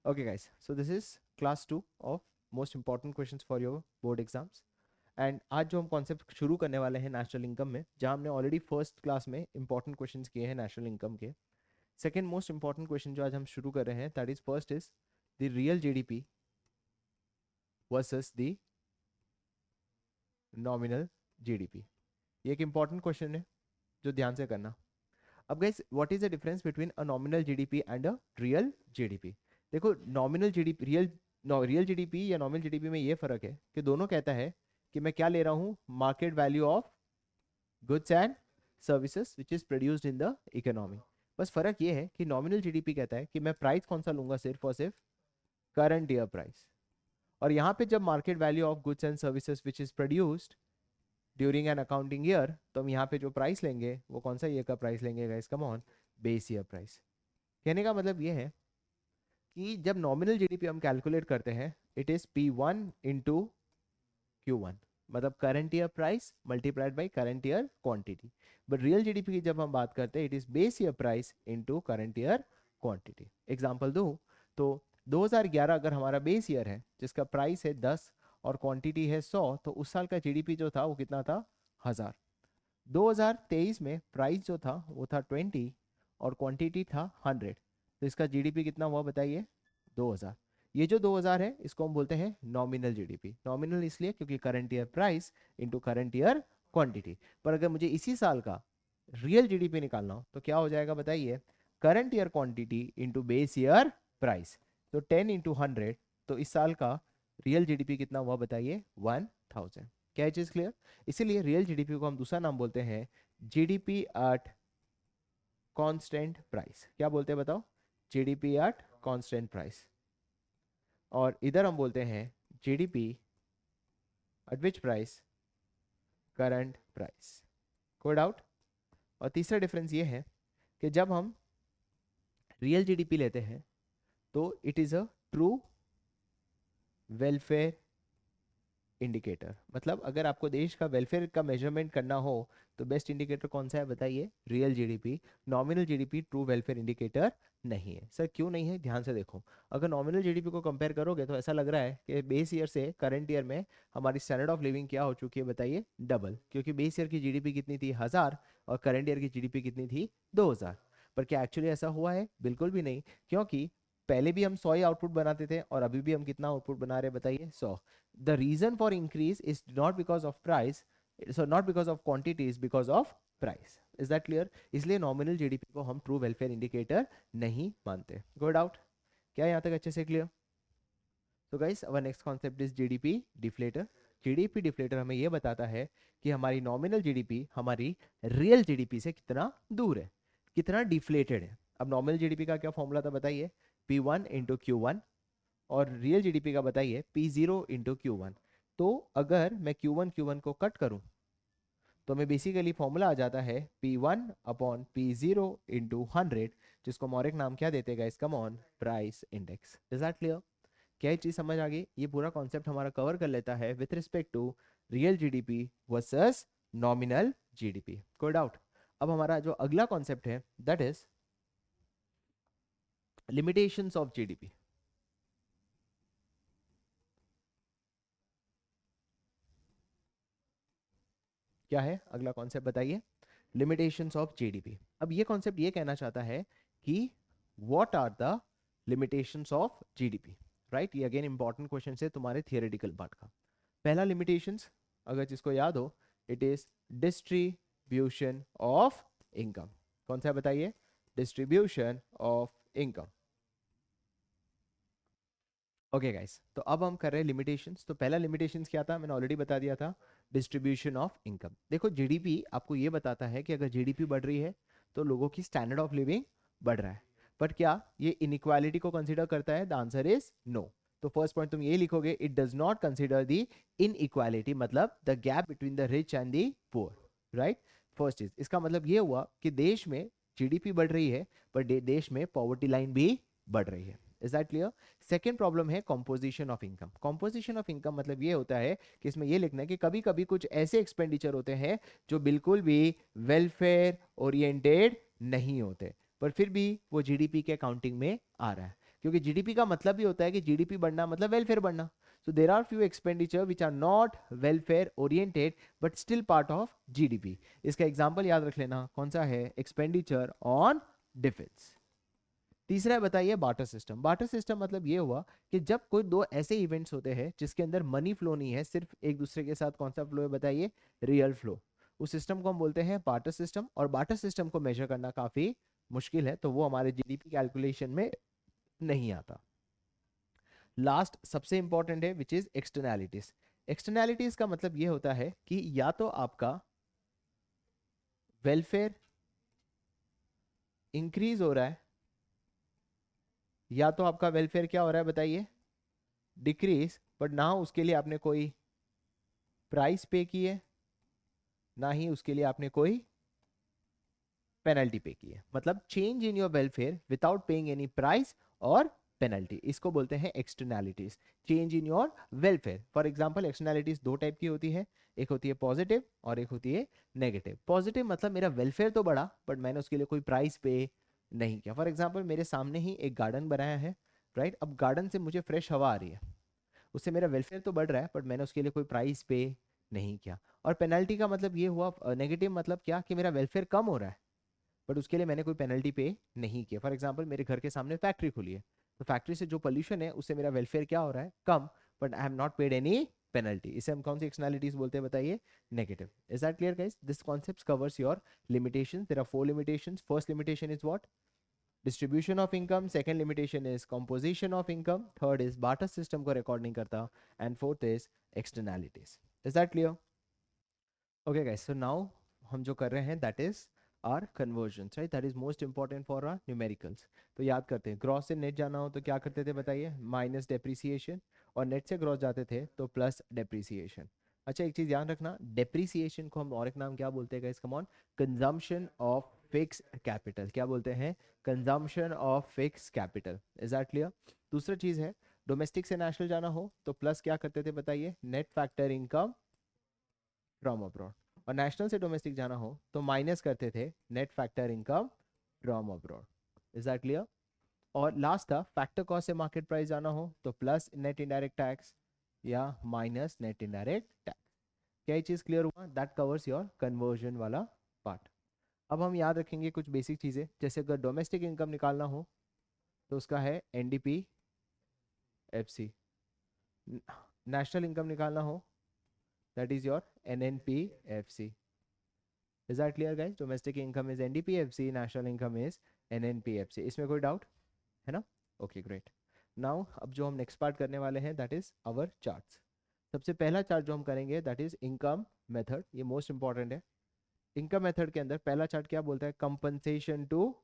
Okay guys, so this is class 2 of most important questions for your board exams. And आज जो हम concept शुरू करने वाले हैं नेशनल इनकम में, जहां हमने ऑलरेडी फर्स्ट क्लास में इंपॉर्टेंट क्वेश्चंस किए हैं नेशनल इनकम के, सेकंड मोस्ट इंपॉर्टेंट क्वेश्चन जो आज हम शुरू कर रहे हैं that is first is the real GDP versus the nominal GDP. ये एक इंपॉर्टेंट क्वेश्चन है जो ध्यान से करना। अब guys, what is the difference between a nominal GDP and a real GDP? देखो, नॉमिनल जीडीपी रियल जीडीपी या नॉमिनल जीडीपी में ये फर्क है कि दोनों कहता है कि मैं क्या ले रहा हूं, market value of goods and services which is produced in the economy. बस फर्क ये है कि नॉमिनल जीडीपी कहता है कि मैं प्राइस कौन सा लूंगा, सिर्फ और सिर्फ करंट ईयर प्राइस। और यहाँ पे जब market value of goods and services which is produced during an accounting year, तो हम यहाँ पे जो प्राइस लेंगे वो कौन सा ईयर का प्राइस लेंगे guys? Come on, base year price. कहने का मतलब ये है कि जब नॉमिनल जीडीपी हम कैलकुलेट करते हैं, it is P1 into Q1, मतलब current year price multiplied by current year quantity. But real GDP की जब हम बात करते हैं, it is base year price into current year quantity. Example दूं तो 2011 अगर हमारा बेस ईयर है जिसका प्राइस है 10 और क्वांटिटी है 100, तो उस साल का जीडीपी जो था वो कितना था? 1000। 2023 में प्राइस जो था वो था 20 और क्वांटिटी था 100, तो इसका जीडीपी कितना हुआ बताइए? 2000। ये जो 2000 है इसको हम बोलते हैं नॉमिनल जीडीपी। नॉमिनल इसलिए क्योंकि current year price into current year quantity. पर अगर मुझे इसी साल का रियल जीडीपी निकालना हो तो क्या हो जाएगा बताइए? Current year quantity into base year price. तो 10 इंटू 100, तो इस साल का रियल जीडीपी कितना हुआ बताइए? 1000। क्या ये चीज क्लियर? इसीलिए रियल जीडीपी को हम दूसरा नाम बोलते हैं जीडीपी एट कांस्टेंट प्राइस। क्या बोलते हैं बताओ? GDP at constant price. और इधर हम बोलते हैं GDP at which price? Current price. कोई डाउट? और तीसरा डिफरेंस ये है कि जब हम रियल जीडीपी लेते हैं तो it is a true welfare indicator. मतलब अगर आपको देश का वेलफेयर का मेजरमेंट करना हो तो बेस्ट इंडिकेटर कौन सा है बताइए? Real GDP. Nominal GDP true welfare indicator नहीं है। सर क्यों नहीं है? ध्यान से देखो, अगर नॉमिनल जीडीपी को कंपेयर करोगे तो ऐसा लग रहा है कि बेस ईयर से करंट ईयर में हमारी स्टैंडर्ड ऑफ लिविंग क्या हो चुकी है बताइए? डबल। क्योंकि बेस ईयर की जीडीपी कितनी थी? 1000, और करंट ईयर की जीडीपी कितनी थी? 2000। पर क्या एक्चुअली ऐसा हुआ है? बिल्कुल भी नहीं, क्योंकि पहले भी हम 100 ही आउटपुट बनाते थे और अभी भी हम कितना आउटपुट बना रहे हैं बताइए? 100। The reason for increase is not because of price, so not because of quantity, is because of price. Is that clear? इसलिए नॉमिनल जीडीपी को हम ट्रू वेलफेयर इंडिकेटर नहीं मानते। गो डाउट? क्या यहाँ तक अच्छे से क्लियर? तो guys, our next concept is GDP deflator. GDP deflator हमें यह बताता है कि हमारी नॉमिनल जीडीपी हमारी रियल जीडीपी से कितना दूर है, कितना डिफ्लेटेड है। अब नॉमिनल जीडीपी का क्या फॉर्मूला था बताइए? P1 इंटू Q1, और रियल जीडीपी का बताइए P0 इंटू Q1। तो अगर मैं Q1 को कट करूं तो मैं बेसिकली फॉर्मूला आ जाता है P1 अपॉन P0 इंटू 100, जिसको हम और एक नाम क्या देते हैं? इसका on price index. Is that clear? क्या ये चीज समझ आ गई? ये पूरा कॉन्सेप्ट हमारा कवर कर लेता है with respect to real GDP versus nominal GDP. कोई डाउट? अब हमारा जो अगला कॉन्सेप्ट है that is limitations of GDP. क्या है अगला कॉन्सेप्ट बताइए? Limitations of GDP. अब ये कॉन्सेप्ट ये कहना चाहता है कि what are the limitations of GDP, right? ये अगेन इंपॉर्टेंट क्वेश्चन है तुम्हारे थियोरेटिकल पार्ट का। पहला लिमिटेशंस अगर जिसको याद हो, it is distribution of income. कौन सा बताइए? Distribution of income. Okay guys, तो अब हम कर रहे हैं लिमिटेशंस। तो पहला लिमिटेशंस क्या था? मैंने ऑलरेडी बता दिया था, डिस्ट्रीब्यूशन ऑफ इनकम। देखो, जीडीपी आपको ये बताता है कि अगर जीडीपी बढ़ रही है तो लोगों की स्टैंडर्ड ऑफ लिविंग बढ़ रहा है। बट क्या ये इनइक्वालिटी को कंसीडर करता है? The answer is no. तो फर्स्ट पॉइंट तुम ये लिखोगे, it does not consider the inequality, मतलब the gap between the rich and the poor, right? First चीज, इसका मतलब ये हुआ कि देश में जीडीपी बढ़ रही है पर देश में पॉवर्टी लाइन भी बढ़ रही है। Is that clear? Second problem है composition of income. Composition of income मतलब ये होता है कि इसमें ये लिखना है कि कभी कभी कुछ ऐसे एक्सपेंडिचर होते हैं जो बिल्कुल भी वेलफेयर ओरिएंटेड नहीं होते, पर फिर भी वो जीडीपी के अकाउंटिंग में आ रहा है। क्योंकि जीडीपी का मतलब ही होता है कि जीडीपी बढ़ना मतलब वेलफेयर बढ़ना. So there are few expenditure which are not welfare oriented but still part of GDP. इसका एग्जांपल याद रख लेना, कौन सा है? Expenditure on defence. तीसरा है, बताइए बार्टर सिस्टम. बार्टर सिस्टम मतलब ये हुआ कि जब कोई दो ऐसे इवेंट्स होते हैं जिसके अंदर मनी फ्लो नहीं है, सिर्फ एक दूसरे के साथ कौन सा फ्लो है? बताइए, रियल फ्लो. उस सिस्टम को हम बोलते हैं बार्टर सिस्टम. और बार्टर सिस्टम को मेजर करना काफी मुश्किल है, तो वो हमारे जीडीपी कैलकुलेशन में नहीं आता. लास्ट सबसे इंपॉर्टेंट है विच इज एक्सटर्नैलिटीज. एक्सटर्नैलिटीज का मतलब ये होता है कि या तो आपका वेलफेयर इंक्रीज हो रहा है या तो आपका वेलफेयर क्या हो रहा है? बताइए, डिक्रीज. बट ना उसके लिए आपने कोई प्राइस पे की है, ना ही उसके लिए आपने कोई पेनल्टी पे की है. मतलब change in your welfare without paying any price और पेनल्टी, इसको बोलते हैं externalities. Change in your welfare. For example externalities दो टाइप की होती है, एक होती है पॉजिटिव और एक होती है नेगेटिव. पॉजिटिव मतलब मेरा वेलफेयर तो बढ़ा बट मैंने उसके लिए कोई प्राइस पे नहीं किया. फॉर एग्जाम्पल मेरे सामने ही एक गार्डन बनाया है, राइट. अब गार्डन से मुझे फ्रेश हवा आ रही है, उससे मेरा वेलफेयर तो बढ़ रहा है बट मैंने उसके लिए कोई प्राइस पे नहीं किया. और पेनल्टी का मतलब ये हुआ, नेगेटिव मतलब क्या, कि मेरा वेलफेयर कम हो रहा है बट उसके लिए मैंने कोई पेनल्टी पे नहीं किया. फॉर एग्जाम्पल मेरे घर के सामने फैक्ट्री खुली है, तो फैक्ट्री से जो पोल्यूशन है उससे मेरा वेलफेयर क्या हो रहा है? कम. But I am not paid any penalty. इसे हम कौन सी एक्सटर्नैलिटीज बोलते हैं? बताइए, negative. Is that clear guys? This concept covers your limitations. There are 4 limitations. First limitation is what? Distribution of income. Second limitation is composition of income. Third is barter system को record नहीं करता. And fourth is externalities. Is that clear? Okay guys, so now हम जो कर रहे हैं that is our conversions, right. That is most important for our numericals. तो याद करते हैं, ग्रॉस से नेट जाना हो तो क्या करते थे? बताइए, माइनस डेप्रिसिएशन. और नेट से ग्रॉस जाते थे तो प्लस डेप्रिसिएशन. अच्छा, एक चीज ध्यान रखना, डेप्रिसिएशन को हम और एक नाम क्या बोलते हैं guys? Come on, consumption of fix capital. क्या बोलते हैं? Consumption of fix capital. Is that clear? दूसरा चीज है, डोमेस्टिक से नेशनल जाना हो तो प्लस क्या करते थे? बताइए, net factor income from abroad. और नेशनल से डोमेस्टिक जाना हो तो माइनस करते थे net factor income from abroad. Is that clear? और लास्ट था, फैक्टर कॉस्ट से मार्केट प्राइस जाना हो तो प्लस नेट इनडायरेक्ट टैक्स या माइनस नेट इनडायरेक्ट टैक्स. क्या ये चीज क्लियर हुआ? दैट कवर्स योर कन्वर्जन वाला पार्ट. अब हम याद रखेंगे कुछ बेसिक चीजें, जैसे अगर डोमेस्टिक इनकम निकालना हो तो उसका है एनडीपी एफसी. नेशनल इनकम निकालना हो that is your NNPFC. Is that clear guys? Domestic income is NDPFC, national income is NNPFC. इसमें कोई डाउट है ना? Okay great. नाउ अब जो हम नेक्स्ट पार्ट करने वाले हैं दैट इज आवर चार्ट्स. सबसे पहला चार्ट जो हम करेंगे दैट इज इनकम मेथड. ये मोस्ट इंपॉर्टेंट है. इनकम मेथड के अंदर पहला चार्ट क्या बोलता है? Compensation to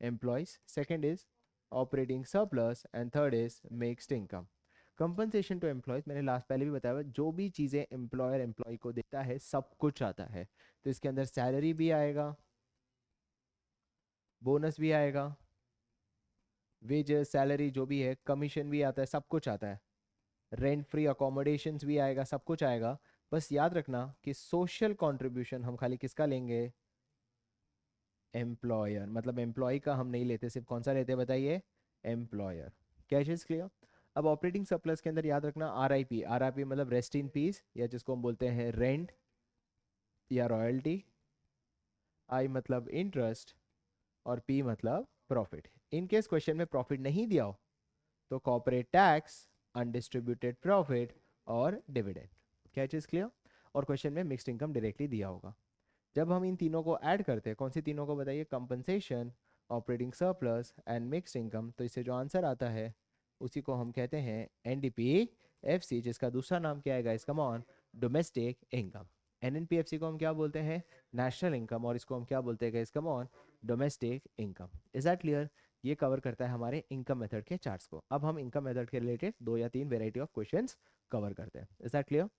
employees. Second is operating surplus and third is mixed income. Compensation to employees मैंने लास्ट पहले भी बताया, जो भी चीज़ें एम्प्लॉयर एम्प्लॉय को देता है सब कुछ आता है. तो इसके अंदर सैलरी भी आएगा, बोनस भी आएगा, वेजेस सैलरी जो भी है, कमीशन भी आता है, सब कुछ आता है. रेंट फ्री अकोमोडेशंस भी आएगा, सब कुछ आएगा. बस याद रखना कि सोशल कंट्रीब्यूशन हम खाली किसका लेंगे? एम्प्लॉयर. मतलब एम्प्लॉय का हम नहीं लेते, सिर्फ कौन सा लेते हैं? बताइए, एम्प्लॉयर. क्या चीज क्लियर? अब ऑपरेटिंग सरप्लस के अंदर याद रखना आरआईपी. आरआईपी मतलब रेस्ट इन पीस, या जिसको हम बोलते हैं रेंट या रॉयल्टी. आई मतलब इंटरेस्ट और पी मतलब प्रॉफिट. इन केस क्वेश्चन में प्रॉफिट नहीं दिया हो तो कॉर्पोरेट टैक्स, अनडिस्ट्रीब्यूटेड प्रॉफिट और डिविडेंड. क्या चीज क्लियर? और क्वेश्चन में मिक्स्ड इनकम डायरेक्टली दिया होगा. जब हम इन तीनों को ऐड करते हैं, कौन सी तीनों को? बताइए, compensation, operating surplus and mixed income. तो इससे जो आंसर आता है उसी को हम कहते हैं एनडीपीएफसी, जिसका दूसरा नाम क्या है guys? Come on, domestic income. NNPFC को हम क्या बोलते हैं? National income. और इसको हम क्या बोलते हैं guys? Come on, domestic income. Is that clear? ये कवर करता है हमारे इनकम मेथड के चार्ट्स को. अब हम इनकम मेथड के रिलेटेड 2 या 3 वेराइटी ऑफ क्वेश्चंस कवर करते हैं. Is that clear?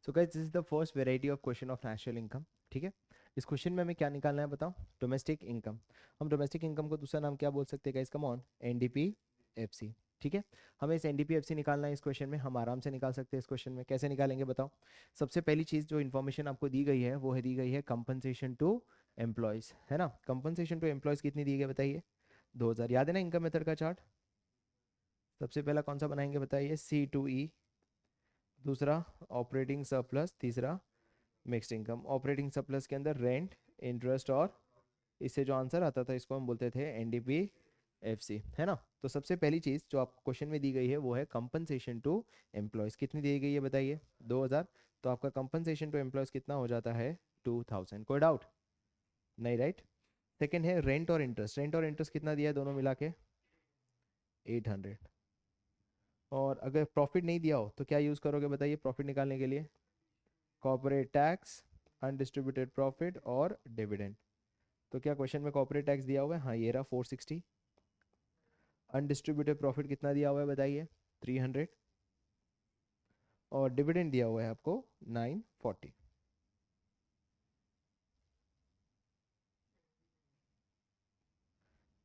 So guys, this is the first variety of question of national income. ठीक है, इस क्वेश्चन में हमें क्या निकालना है बताओ? Domestic income. हम डोमेस्टिक इनकम को दूसरा नाम क्या बोल सकते हैं गाइस? Come on, NDPFC. ठीक है, हमें इस एनडीपीएफसी निकालना है. इस क्वेश्चन में हम आराम से निकाल सकते हैं. इस क्वेश्चन में कैसे निकालेंगे बताओ? सबसे पहली चीज जो इन्फॉर्मेशन आपको दी गई है वो है दी गई है कंपनसेशन टू एम्प्लॉयज, है ना. कंपनसेशन टू एम्प्लॉयज कितनी दी गई बताइए? 2000। याद है ना इनकम मेथड का चार्ट? सबसे पहला कौन सा बनाएंगे बताइए? C2E, दूसरा ऑपरेटिंग सरप्लस, तीसरा मिक्स्ड इनकम। ऑपरेटिंग सरप्लस के अंदर रेंट, इंटरेस्ट और इससे जो आंसर आता था इसको हम बोलते थे NDPFC, है ना। तो सबसे पहली चीज़ जो आप क्वेश्चन में दी गई है वो है कंपनसेशन टू एम्प्लॉयज़। कितनी दी गई है बताइए? 2000। तो आपका कंपनसेशन टू एम्प्लॉयज़ कितना हो जाता है? 2000। कोई डाउट नहीं, राइट। सेकेंड है रेंट और इंटरेस्ट। रेंट और इंटरेस्ट कितना दिया है दोनों मिला के? 800। और अगर प्रॉफिट नहीं दिया हो तो क्या यूज़ करोगे बताइए प्रॉफिट निकालने के लिए? कॉर्पोरेट टैक्स, अनडिस्ट्रीब्यूटेड प्रॉफिट और डिविडेंड। तो क्या क्वेश्चन में कॉर्पोरेट टैक्स दिया हुआ है? हाँ, ये रहा 460। अनडिस्ट्रीब्यूटेड प्रॉफिट कितना दिया हुआ है बताइए? 300। और डिविडेंड दिया हुआ है आपको 940।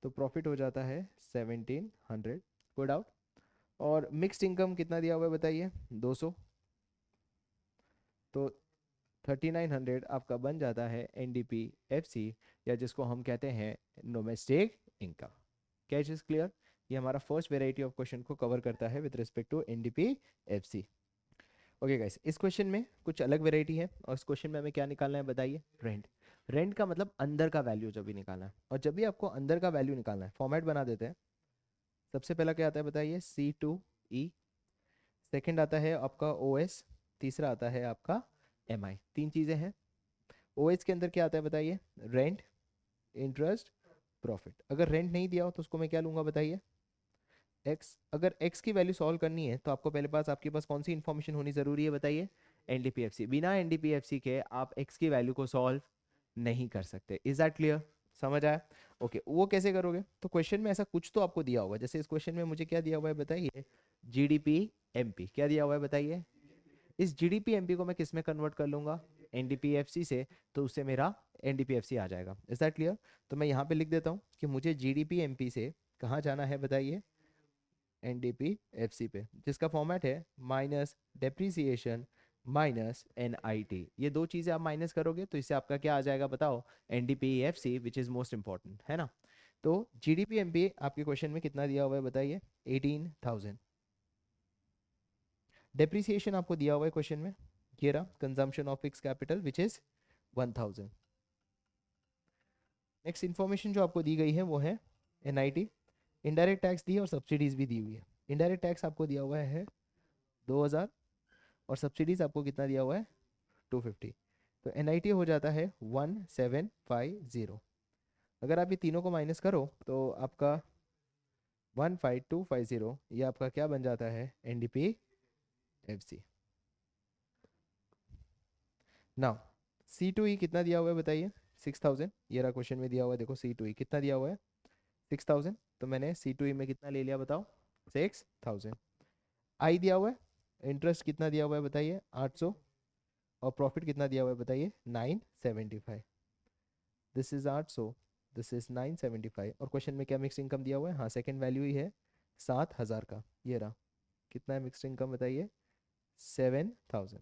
तो प्रॉफिट हो जाता है 1700। कोई डाउट? और मिक्स्ड इनकम कितना दिया हुआ है बताइए? 200। तो 3900 आपका बन जाता है NDPFC, या जिसको हम कहते हैं डोमेस्टिक इनकम। क्या चीज़ क्लियर? ये हमारा फर्स्ट वेराइटी ऑफ क्वेश्चन को कवर करता है with respect to NDPFC। Okay guys, इस क्वेश्चन में कुछ अलग वेराइटी है, और इस क्वेश्चन में हमें क्या निकालना है बताइए? रेंट। रेंट का मतलब अंदर का वैल्यू जब भी निकालना है, और जब भी आपको अंदर का वैल्यू निकालना है फॉर्मेट बना देते हैं। सबसे पहला क्या आता है बताइए? C2E। सेकंड आता है आपका OS। तीसरा आता है आपका MI। तीन चीज़ें हैं। OS के अंदर क्या आता है बताइए? Rent, interest, profit. अगर रेंट नहीं दिया हो तो उसको मैं क्या लूँगा बताइए? एक्स। अगर एक्स की वैल्यू सॉल्व करनी है तो आपको पहले पास आपके पास कौन सी इन्फॉर्मेशन होनी ज़रूरी है बताइए? NDPFC। बिना NDPFC के आप एक्स की वैल्यू को सॉल्व नहीं कर सकते। Is that clear? समझ आया? ओके, वो कैसे करोगे? तो क्वेश्चन में ऐसा कुछ तो आपको दिया होगा। जैसे इस क्वेश्चन में मुझे क्या दिया हुआ है बताइए? GDP MP। क्या दिया हुआ है बताइए? इस GDP MP को मैं किस में कन्वर्ट कर लूंगा? NDPFC से। तो उससे मेरा NDPFC आ जाएगा। Is that clear? तो मैं यहाँ पे लिख देता हूँ कि मुझे GDP MP से कहाँ जाना है बताइए? NDPFC पे, जिसका फॉर्मेट है माइनस डेप्रीसिएशन माइनस NIT। ये दो चीज़ें आप माइनस करोगे तो इससे आपका क्या आ जाएगा बताओ? NDPFC, which is most important, है ना। तो GDP MP आपके क्वेश्चन में कितना दिया हुआ है बताइए? 18,000। डेप्रीसिएशन आपको दिया हुआ है क्वेश्चन में, ये रहा consumption of fix capital which is 1000। Next information जो आपको दी गई है वो है NIT। इनडायरेक्ट टैक्स दी है और सब्सिडीज भी दी हुई है। इनडायरेक्ट टैक्स आपको दिया हुआ है 2000, और सब्सिडीज आपको कितना दिया हुआ है? 250। तो NIT हो जाता है 1750। अगर आप ये तीनों को माइनस करो तो आपका 15250, ये आपका क्या बन जाता है? NDPFC। नाउ C2E कितना दिया हुआ है बताइए? 6000। ये रहा क्वेश्चन में दिया हुआ है, देखो C2E कितना दिया हुआ है? 6000। तो मैंने C2E में कितना ले लिया बताओ? 6000। आई दिया हुआ है। इंटरेस्ट कितना दिया हुआ है बताइए? 800। और प्रॉफिट कितना दिया हुआ है बताइए? 975। This is 800, this is 975। और क्वेश्चन में क्या मिक्स इनकम दिया हुआ है? हाँ, सेकंड वैल्यू ही है 7000 का। ये रहा। कितना है मिक्स इनकम बताइए? 7000।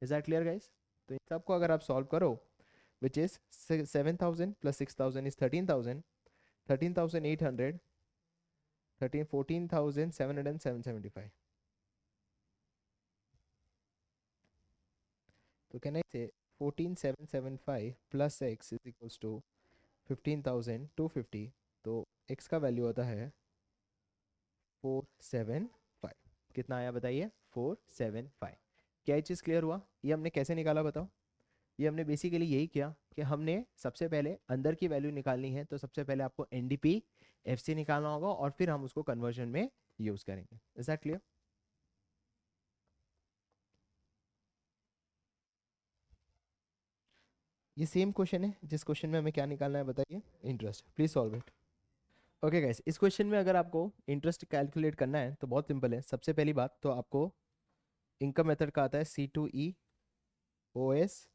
Is that clear guys? तो इन सबको अगर आप सॉल्व करो, विच इज 7000 प्लस 6000 इज 13000, 13800, 14775। तो can I say 14775 plus x is equals to 15250। तो x का वैल्यू होता है 475। कितना आया बताइए? 475। क्या ये चीज़ क्लियर हुआ? ये हमने कैसे निकाला बताओ? ये हमने बेसिकली यही किया कि हमने सबसे पहले अंदर की वैल्यू निकालनी है, तो सबसे पहले आपको NDPFC निकालना होगा और फिर हम उसको कन्वर्जन में यूज करेंगे। Is that clear? ये सेम क्वेश्चन है जिस क्वेश्चन में हमें क्या निकालना है बताइए? Interest. Please solve it. Okay guys, इस क्वेश्चन में अगर आपको इंटरेस्ट कैलकुलेट करना है तो बहुत सिंपल है। सबसे पहली बात तो आपको इनकम मेथड का आता है C2E OS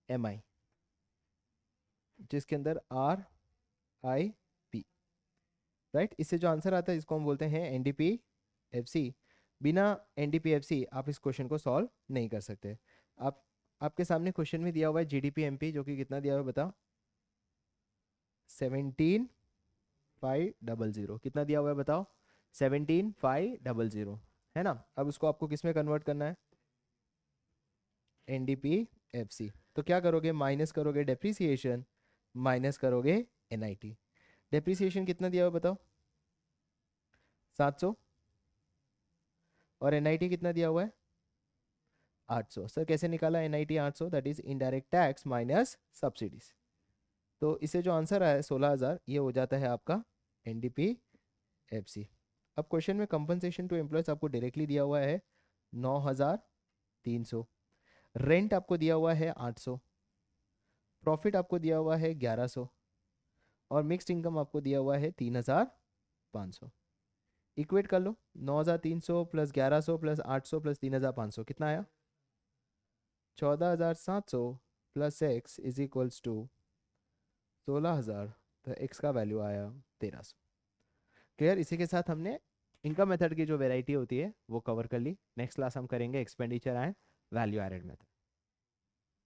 MI, जिसके अंदर RIP, राइट। इससे जो आंसर आता है इसको हम बोलते हैं NDPFC। बिना NDPFC आप इस क्वेश्चन को सॉल्व नहीं कर सकते। आप आपके सामने क्वेश्चन में दिया हुआ है GDP MP, जो कि कितना दिया हुआ है बताओ? 17 17,500 कितना दिया हुआ है बताओ, 17,500 है ना। अब उसको आपको किस में कन्वर्ट करना है, NDPFC। तो क्या करोगे, माइनस करोगे डेप्रीसिएशन, माइनस करोगे NIT। डेप्रीसिएशन कितना दिया हुआ बताओ, 700, और NIT कितना दिया हुआ है, 800। सर कैसे निकाला NIT 800, that is indirect tax minus subsidies. तो इसे जो आंसर आया है 16,000, ये हो जाता है आपका NDPFC। अब क्वेश्चन में कंपनसेशन टू एम्प्लॉयज आपको डायरेक्टली दिया हुआ है 9,300, रेंट आपको दिया हुआ है 800, प्रॉफिट आपको दिया हुआ है 1100, और मिक्स्ड इनकम आपको दिया हुआ है 3,500। इक्वेट कर लो, 9,300 प्लस 1100 प्लस 800 प्लस 3,500 कितना आया, 14,700 plus x is equals to 16,000। तो x का वैल्यू आया 1,300। क्लियर। इसी के साथ हमने इनकम मेथड की जो वेराइटी होती है वो कवर कर ली। नेक्स्ट क्लास हम करेंगे expenditure and value added method.